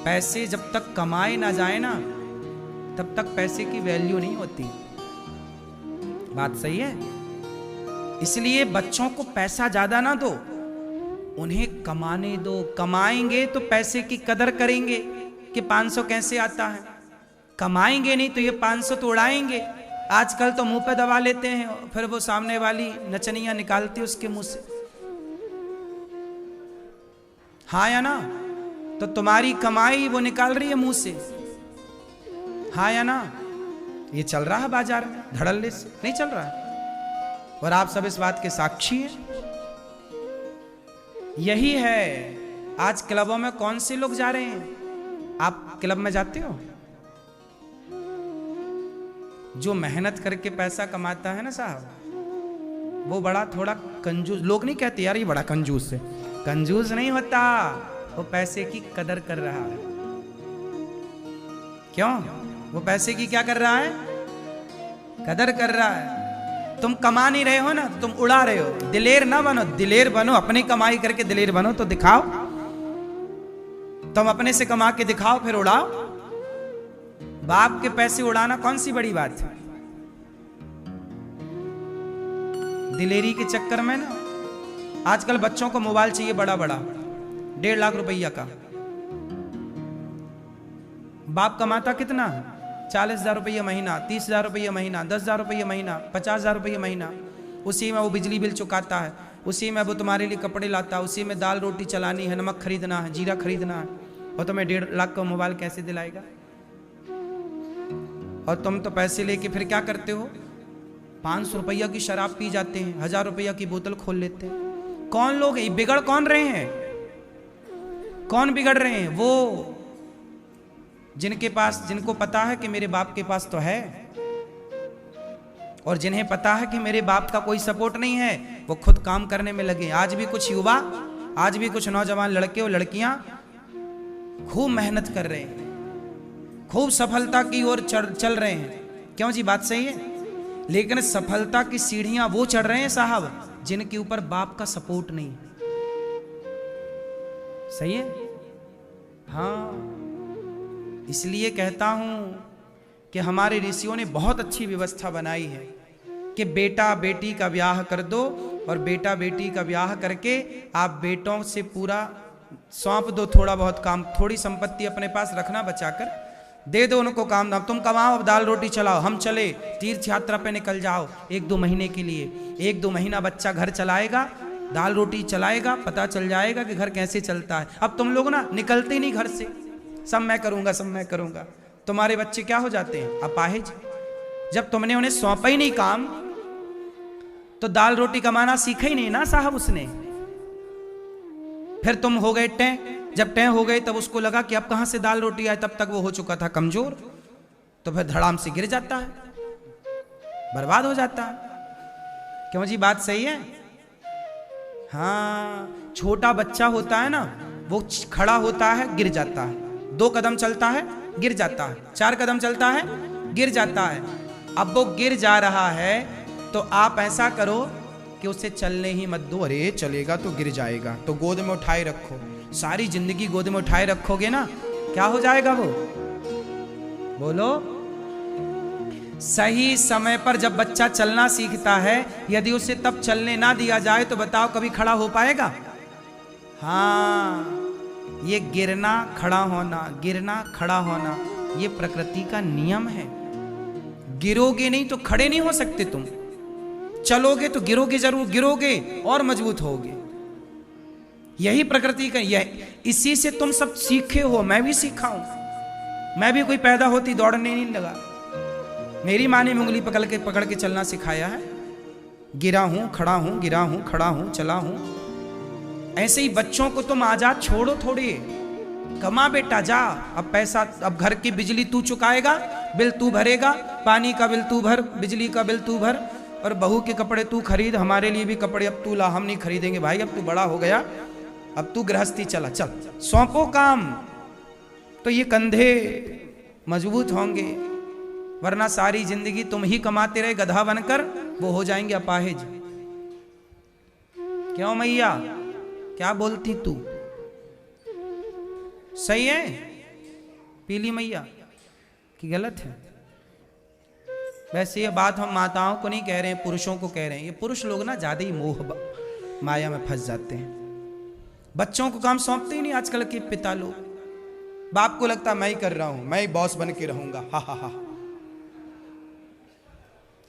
पैसे जब तक कमाए ना जाए ना, तब तक पैसे की वैल्यू नहीं होती। बात सही है। इसलिए बच्चों को पैसा ज्यादा ना दो, उन्हें कमाने दो। कमाएंगे तो पैसे की कदर करेंगे कि 500 कैसे आता है। कमाएंगे नहीं तो ये 500 तो उड़ाएंगे। आजकल तो मुंह पे दबा लेते हैं, फिर वो सामने वाली नचनियां निकालती है उसके मुंह से। हाँ या ना? तो तुम्हारी कमाई वो निकाल रही है मुंह से। हाँ या ना? ये चल रहा है बाजार में धड़ल्ले से, नहीं चल रहा है? और आप सब इस बात के साक्षी हैं। यही है आज क्लबों में कौन से लोग जा रहे हैं? आप क्लब में जाते हो? जो मेहनत करके पैसा कमाता है ना साहब, वो बड़ा थोड़ा कंजूस। लोग नहीं कहते यार ये बड़ा कंजूस है। कंजूस नहीं होता, वो पैसे की कदर कर रहा है। क्यों? वो पैसे की क्या कर रहा है? कदर कर रहा है। तुम कमा नहीं रहे हो ना, तुम उड़ा रहे हो। दिलेर ना बनो, दिलेर बनो। अपनी कमाई करके दिलेर बनो तो दिखाओ। तुम अपने से कमा के दिखाओ, फिर उड़ाओ। बाप के पैसे उड़ाना कौन सी बड़ी बात है? दिलेरी के चक्कर में ना आजकल बच्चों को मोबाइल चाहिए बड़ा बड़ा, 1.5 लाख रुपया का। बाप कमाता कितना? 40,000 रुपया महीना, 30,000 रुपया महीना, 10,000 रुपया महीना, 50,000 रुपया महीना। उसी में वो बिजली बिल चुकाता है, उसी में वो तुम्हारे लिए कपड़े लाता है, उसी में दाल रोटी चलानी है, नमक खरीदना है, जीरा खरीदना है। और तुम्हें 1.5 लाख का मोबाइल कैसे दिलाएगा? और तुम तो पैसे लेके फिर क्या करते हो? 500 रुपया की शराब पी जाते हैं, 1000 रुपया की बोतल खोल लेते हैं। कौन लोग हैं? बिगड़ कौन रहे हैं? कौन बिगड़ रहे हैं? वो जिनके पास, जिनको पता है कि मेरे बाप के पास तो है, और जिन्हें पता है कि मेरे बाप का कोई सपोर्ट नहीं है, वो खुद काम करने में लगे। आज भी कुछ युवा, आज भी कुछ नौजवान लड़के और लड़कियां खूब मेहनत कर रहे हैं, खूब सफलता की ओर चल रहे हैं। क्यों जी? बात सही है। लेकिन सफलता की सीढ़ियां वो चढ़ रहे हैं साहब जिनके ऊपर बाप का सपोर्ट नहीं। सही है? हाँ, इसलिए कहता हूं कि हमारे ऋषियों ने बहुत अच्छी व्यवस्था बनाई है कि बेटा बेटी का ब्याह कर दो, और बेटा बेटी का ब्याह करके आप बेटों से पूरा सौंप दो। थोड़ा बहुत काम, थोड़ी संपत्ति अपने पास रखना, बचाकर दे दो उनको काम धाम। तुम कमाओ, अब दाल रोटी चलाओ, हम चले तीर्थ यात्रा पे निकल जाओ 1-2 महीने के लिए। 1-2 महीना बच्चा घर चलाएगा, दाल रोटी चलाएगा, पता चल जाएगा कि घर कैसे चलता है। अब तुम लोग ना निकलते नहीं घर से, सब मैं करूंगा, सब मैं करूंगा। तुम्हारे बच्चे क्या हो जाते हैं? अपाहिज। जब तुमने उन्हें सौंपा ही नहीं काम, तो दाल रोटी कमाना सीखा ही नहीं ना साहब उसने। फिर तुम हो गए टें। जब टें हो गए तब उसको लगा कि अब कहां से दाल रोटी आए, तब तक वो हो चुका था कमजोर। तो फिर धड़ाम से गिर जाता है, बर्बाद हो जाता है। क्यों जी? बात सही है। हाँ, छोटा बच्चा होता है ना, वो खड़ा होता है, गिर जाता है। 2 कदम चलता है, गिर जाता है। 4 कदम चलता है, गिर जाता है। अब वो गिर जा रहा है तो आप ऐसा करो कि उसे चलने ही मत दो। अरे चलेगा तो गिर जाएगा, तो गोद में उठाए रखो। सारी जिंदगी गोद में उठाए रखोगे ना, क्या हो जाएगा वो? बोलो। सही समय पर जब बच्चा चलना सीखता है, यदि उसे तब चलने ना दिया जाए तो बताओ कभी खड़ा हो पाएगा? हाँ, ये गिरना खड़ा होना, गिरना खड़ा होना, ये प्रकृति का नियम है। गिरोगे नहीं तो खड़े नहीं हो सकते तुम। चलोगे तो गिरोगे जरूर, गिरोगे और मजबूत होगे। यही प्रकृति का, यह इसी से तुम सब सीखे हो। मैं भी सीखा हूं। मैं भी कोई पैदा होती दौड़ने नहीं लगा। मेरी माँ ने उंगली पकड़ के चलना सिखाया है। गिरा हूं, खड़ा हूं, गिरा हूं, खड़ा हूं, चला हूं। ऐसे ही बच्चों को तुम आजाद छोड़ो थोड़ी। कमा बेटा, जा। अब पैसा, अब घर की बिजली तू चुकाएगा, बिल तू भरेगा, पानी का बिल तू भर, बिजली का बिल तू भर, और बहू के कपड़े तू खरीद। हमारे लिए भी कपड़े अब तू ला, हम नहीं खरीदेंगे भाई, अब तू बड़ा हो गया, अब तू गृहस्थी चला। चल, सौंपो काम, तो ये कंधे मजबूत होंगे। वरना सारी जिंदगी तुम ही कमाते रहे गधा बनकर, वो हो जाएंगे अपाहिज। क्यों मैया, क्या बोलती तू? सही है। पीली मैया कि गलत है? वैसे ये बात हम माताओं को नहीं कह रहे हैं, पुरुषों को कह रहे हैं। ये पुरुष लोग ना ज्यादा ही मोह माया में फंस जाते हैं, बच्चों को काम सौंपते ही नहीं आजकल के पिता लोग। बाप को लगता मैं ही कर रहा हूं, मैं ही बॉस बन के रहूंगा, हा हा हा।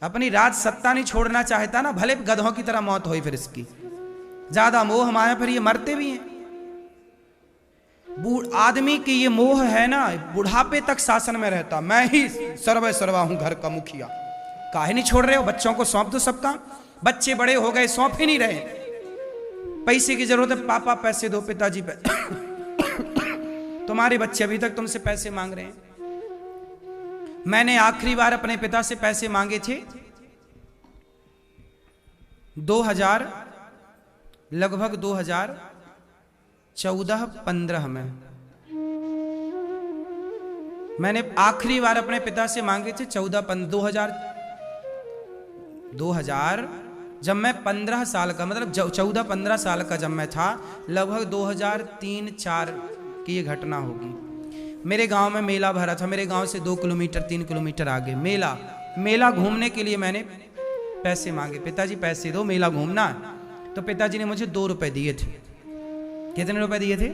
अपनी राज सत्ता नहीं छोड़ना चाहता ना, भले गधों की तरह मौत होई फिर इसकी। ज्यादा मोह माया, फिर ये मरते भी हैं। आदमी की ये मोह है ना, बुढ़ापे तक शासन में रहता, मैं ही सर्वे सर्वा हूं, घर का मुखिया। काहे नहीं छोड़ रहे हो? बच्चों को सौंप दो सब काम। बच्चे बड़े हो गए, सौंप ही नहीं रहे। पैसे की जरूरत है, पापा पैसे दो, पिताजी पैसे। तुम्हारे बच्चे अभी तक तुमसे पैसे मांग रहे हैं। मैंने आखिरी बार अपने पिता से पैसे मांगे थे लगभग 2014-15 में। मैंने आखिरी बार अपने पिता से मांगे थे 2000 जब मैं 15 साल का, मतलब 14-15 साल का जब मैं था, लगभग 2003-4 की ये घटना होगी। मेरे गांव में मेला भरा था, मेरे गांव से 2 किलोमीटर 3 किलोमीटर आगे मेला घूमने के लिए मैंने पैसे मांगे, पिताजी पैसे दो, मेला घूमना। तो पिताजी ने मुझे 2 रुपए दिए थे। कितने रुपए दिए थे?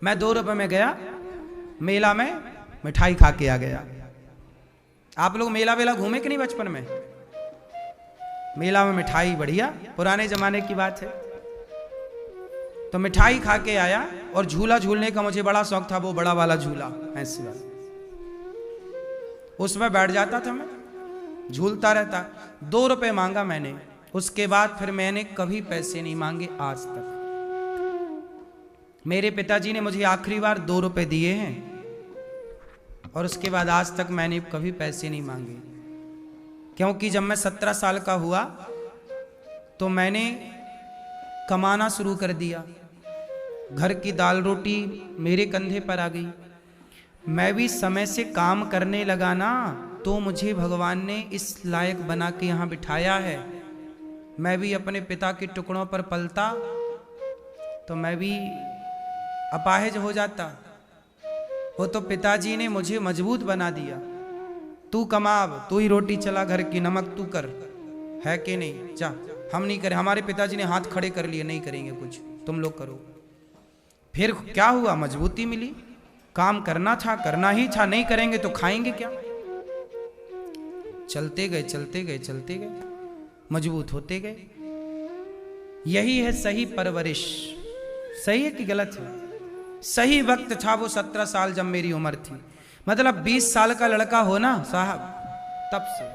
मैं 2 रुपए में गया मेला में, मिठाई खा के आ गया। आप लोग मेला वेला घूमे कि नहीं बचपन में? मेला में मिठाई, बढ़िया पुराने जमाने की बात है। तो मिठाई खा के आया, और झूला झूलने का मुझे बड़ा शौक था, वो बड़ा वाला झूला ऐसे वाला, उसमें बैठ जाता था मैं, झूलता रहता। 2 रुपए मांगा मैंने, उसके बाद फिर मैंने कभी पैसे नहीं मांगे आज तक। मेरे पिताजी ने मुझे आखिरी बार 2 रुपए दिए हैं, और उसके बाद आज तक मैंने कभी पैसे नहीं मांगे। क्योंकि जब मैं 17 साल का हुआ तो मैंने कमाना शुरू कर दिया, घर की दाल रोटी मेरे कंधे पर आ गई। मैं भी समय से काम करने लगा ना, तो मुझे भगवान ने इस लायक बना के यहाँ बिठाया है। मैं भी अपने पिता के टुकड़ों पर पलता तो मैं भी अपाहिज हो जाता। वो तो पिताजी ने मुझे मजबूत बना दिया। तू कमाव, तू ही रोटी चला, घर की नमक तू कर, है कि नहीं? जा, हम नहीं करें। हमारे पिताजी ने हाथ खड़े कर लिए, नहीं करेंगे कुछ, तुम लोग करो। फिर क्या हुआ? मजबूती मिली। काम करना था, करना ही था, नहीं करेंगे तो खाएंगे क्या? चलते गए चलते गए चलते गए, मजबूत होते गए। यही है सही परवरिश। सही है कि गलत है? सही वक्त था वो 17 साल जब मेरी उम्र थी। मतलब 20 साल का लड़का हो ना साहब, तब से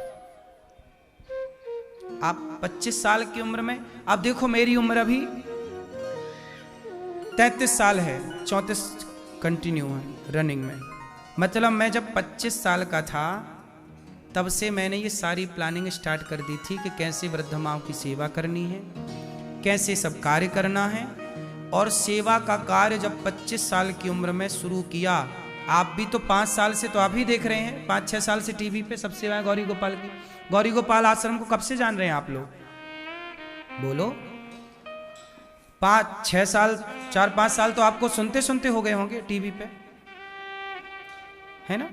आप 25 साल की उम्र में, आप देखो मेरी उम्र अभी 33 साल है, 34 कंटिन्यू है रनिंग में। मतलब मैं जब 25 साल का था तब से मैंने ये सारी प्लानिंग स्टार्ट कर दी थी कि कैसे वृद्ध माओं की सेवा करनी है, कैसे सब कार्य करना है। और सेवा का कार्य जब 25 साल की उम्र में शुरू किया, आप भी तो 5 साल से तो आप ही देख रहे हैं, 5-6 साल से टीवी पे सब सेवाएं गौरी गोपाल की। गौरी गोपाल आश्रम को कब से जान रहे हैं आप लोग? बोलो। 5-6 साल, 4-5 साल तो आपको सुनते सुनते हो गए होंगे टीवी पे, है ना?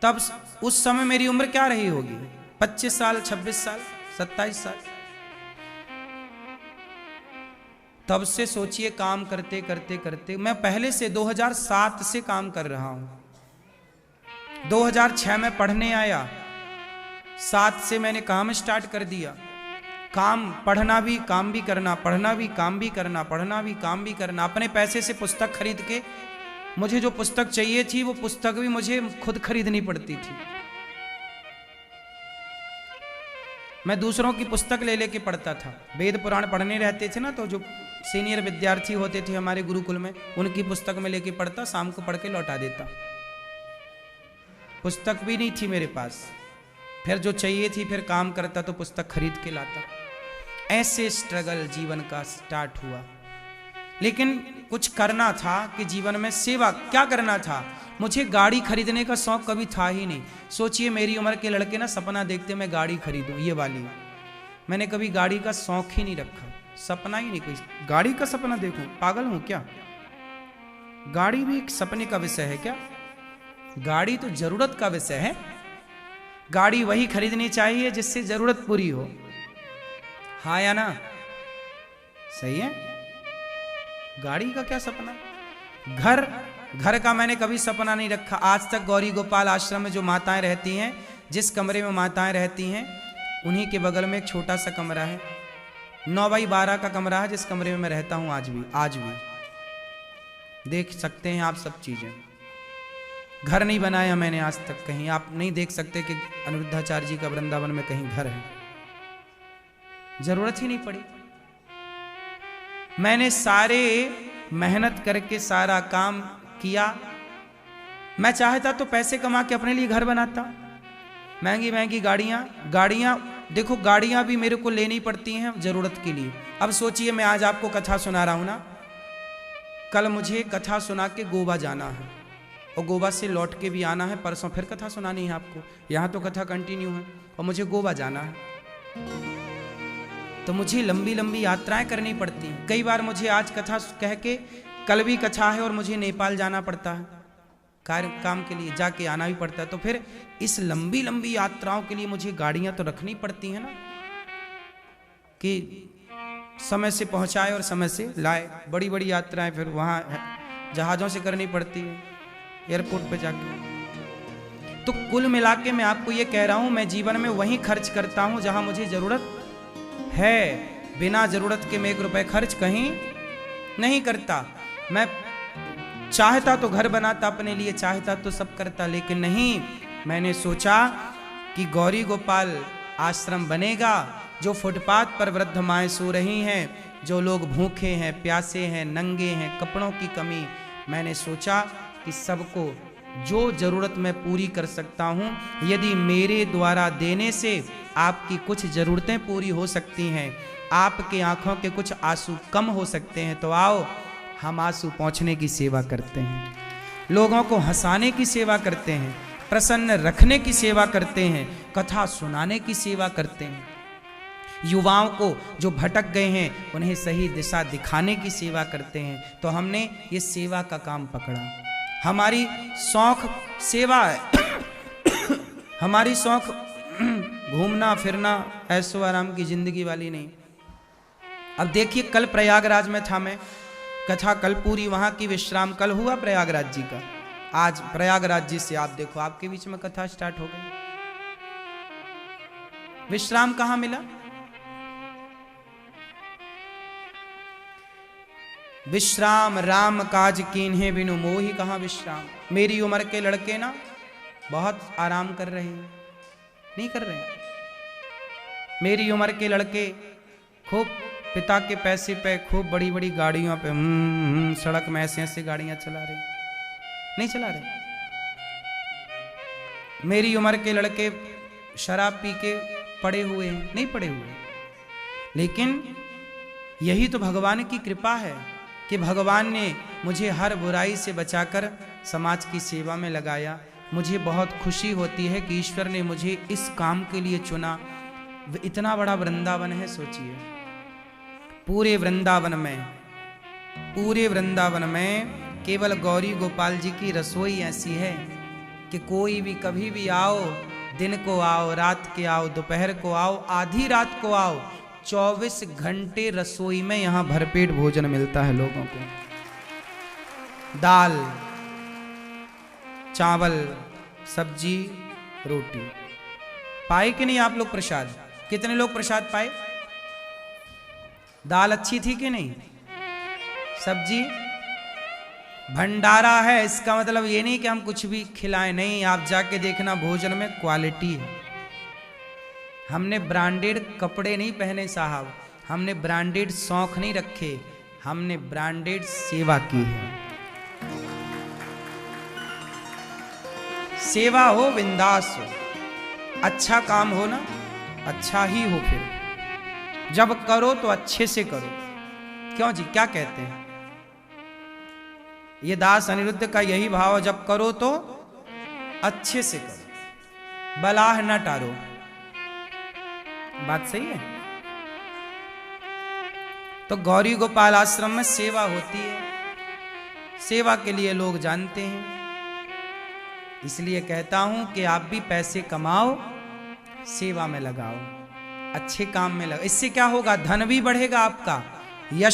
तब उस समय मेरी उम्र क्या रही होगी? 25 साल, 26 साल, 27 साल। तब से सोचिए, काम करते करते करते, मैं पहले से 2007 से काम कर रहा हूं। 2006 में पढ़ने आया, 7 से मैंने काम स्टार्ट कर दिया। काम, पढ़ना भी, काम भी करना, पढ़ना भी, काम भी करना, पढ़ना भी, काम भी करना। अपने पैसे से पुस्तक खरीद के, मुझे जो पुस्तक चाहिए थी वो पुस्तक भी मुझे खुद खरीदनी पड़ती थी। मैं दूसरों की पुस्तक ले लेके पढ़ता था। वेद पुराण पढ़ने रहते थे ना, तो जो सीनियर विद्यार्थी होते थे हमारे गुरुकुल में, उनकी पुस्तक में लेके पढ़ता, शाम को पढ़ के लौटा देता। पुस्तक भी नहीं थी मेरे पास, फिर जो चाहिए थी फिर काम करता तो पुस्तक खरीद के लाता। ऐसे स्ट्रगल जीवन का स्टार्ट हुआ। लेकिन कुछ करना था कि जीवन में सेवा क्या करना था। मुझे गाड़ी खरीदने का शौक कभी था ही नहीं। सोचिए मेरी उम्र के लड़के ना सपना देखते मैं गाड़ी खरीदूं, ये वाली। मैंने कभी गाड़ी का शौक ही नहीं रखा, सपना ही नहीं, कोई गाड़ी का सपना देखूं, पागल हूं क्या? गाड़ी भी एक सपने का विषय है क्या? गाड़ी तो जरूरत का विषय है। गाड़ी वही खरीदनी चाहिए जिससे जरूरत पूरी हो। हाँ या ना? सही है। गाड़ी का क्या सपना? घर का मैंने कभी सपना नहीं रखा आज तक। गौरी गोपाल आश्रम में जो माताएं रहती हैं, जिस कमरे में माताएं रहती हैं, उन्हीं के बगल में एक छोटा सा कमरा है, 9x12 का कमरा है, जिस कमरे में मैं रहता हूं आज भी देख सकते हैं आप सब चीजें। घर नहीं बनाया मैंने आज तक कहीं। आप नहीं देख सकते कि अनिरुद्धाचार्य जी का वृंदावन में कहीं घर है। जरूरत ही नहीं पड़ी। मैंने सारे मेहनत करके सारा काम किया। मैं चाहता तो पैसे कमा के अपने लिए घर बनाता। महंगी महंगी गाड़ियां देखो, गाड़ियां भी मेरे को लेनी पड़ती हैं जरूरत के लिए। अब सोचिए, मैं आज आपको कथा सुना रहा हूं ना, कल मुझे कथा सुना के गोवा जाना है और गोवा से लौट के भी आना है, परसों फिर कथा सुनानी है आपको। यहाँ तो कथा कंटिन्यू है और मुझे गोवा जाना है, तो मुझे लंबी लंबी यात्राएं करनी पड़ती हैं। कई बार मुझे आज कथा कह के कल भी कथा है और मुझे नेपाल जाना पड़ता है, काम के लिए जाके आना भी पड़ता है। तो फिर इस लंबी लंबी यात्राओं के लिए मुझे गाड़ियां तो रखनी पड़ती हैं ना, कि समय से पहुंचाए और समय से लाए। बड़ी बड़ी यात्राएं फिर वहां जहाजों से करनी पड़ती है, एयरपोर्ट पे जाके। तो कुल मिला के मैं आपको ये कह रहा हूं, मैं जीवन में वहीं खर्च करता हूं जहां मुझे जरूरत है। बिना जरूरत के मैं 1 रुपए खर्च कहीं नहीं करता। मैं चाहता तो घर बनाता अपने लिए, चाहता तो सब करता, लेकिन नहीं। मैंने सोचा कि गौरी गोपाल आश्रम बनेगा, जो फुटपाथ पर वृद्ध माएँ सो रही हैं, जो लोग भूखे हैं, प्यासे हैं, नंगे हैं, कपड़ों की कमी, मैंने सोचा कि सबको जो जरूरत मैं पूरी कर सकता हूँ, यदि मेरे द्वारा देने से आपकी कुछ जरूरतें पूरी हो सकती हैं, आपके आंखों के कुछ आंसू कम हो सकते हैं, तो आओ हम आंसू पहुँचने की सेवा करते हैं, लोगों को हंसाने की सेवा करते हैं, प्रसन्न रखने की सेवा करते हैं, कथा सुनाने की सेवा करते हैं, युवाओं को जो भटक गए हैं उन्हें सही दिशा दिखाने की सेवा करते हैं। तो हमने ये सेवा का काम पकड़ा। हमारी शौक सेवा है। हमारी शौक घूमना फिरना ऐशो आराम की जिंदगी वाली नहीं। अब देखिए, कल प्रयागराज में था मैं, कथा कल पूरी वहां की, विश्राम कल हुआ प्रयागराज जी का। आज प्रयागराज जी से आप देखो, आपके बीच में कथा स्टार्ट हो गई। विश्राम कहां मिला? विश्राम राम काज कीन्हे बिनु मोहि कहां विश्राम। मेरी उम्र के लड़के ना बहुत आराम कर रहे हैं, नहीं कर रहे हैं। मेरी उम्र के लड़के खूब पिता के पैसे पे खूब बड़ी बड़ी गाड़ियों पे सड़क में ऐसे ऐसे गाड़ियां चला रहे, नहीं चला रहे। मेरी उम्र के लड़के शराब पी के पड़े हुए हैं, नहीं पड़े हुए। लेकिन यही तो भगवान की कृपा है कि भगवान ने मुझे हर बुराई से बचाकर समाज की सेवा में लगाया। मुझे बहुत खुशी होती है कि ईश्वर ने मुझे इस काम के लिए चुना। इतना बड़ा वृंदावन है, सोचिए, पूरे वृंदावन में केवल गौरी गोपाल जी की रसोई ऐसी है कि कोई भी कभी भी आओ, दिन को आओ, रात के आओ, दोपहर को आओ, आधी रात को आओ, 24 घंटे रसोई में यहां भरपेट भोजन मिलता है लोगों को। दाल चावल सब्जी रोटी। पाए कि नहीं आप लोग प्रसाद? कितने लोग प्रसाद पाए? दाल अच्छी थी कि नहीं? सब्जी भंडारा है। इसका मतलब ये नहीं कि हम कुछ भी खिलाएं, नहीं। आप जाके देखना, भोजन में क्वालिटी है। हमने ब्रांडेड कपड़े नहीं पहने साहब, हमने ब्रांडेड शौक नहीं रखे, हमने ब्रांडेड सेवा की है। सेवा हो, बिंदास हो, अच्छा काम हो ना, अच्छा ही हो। फिर जब करो तो अच्छे से करो। क्यों जी, क्या कहते हैं? ये दास अनिरुद्ध का यही भाव है, जब करो तो अच्छे से करो, बलाह न टारो। बात सही है। तो गौरी गोपाल आश्रम में सेवा होती है। सेवा के लिए लोग जानते हैं। इसलिए कहता हूं कि आप भी पैसे कमाओ, सेवा में लगाओ, अच्छे काम में लगाओ। इससे क्या होगा? धन भी बढ़ेगा आपका, यश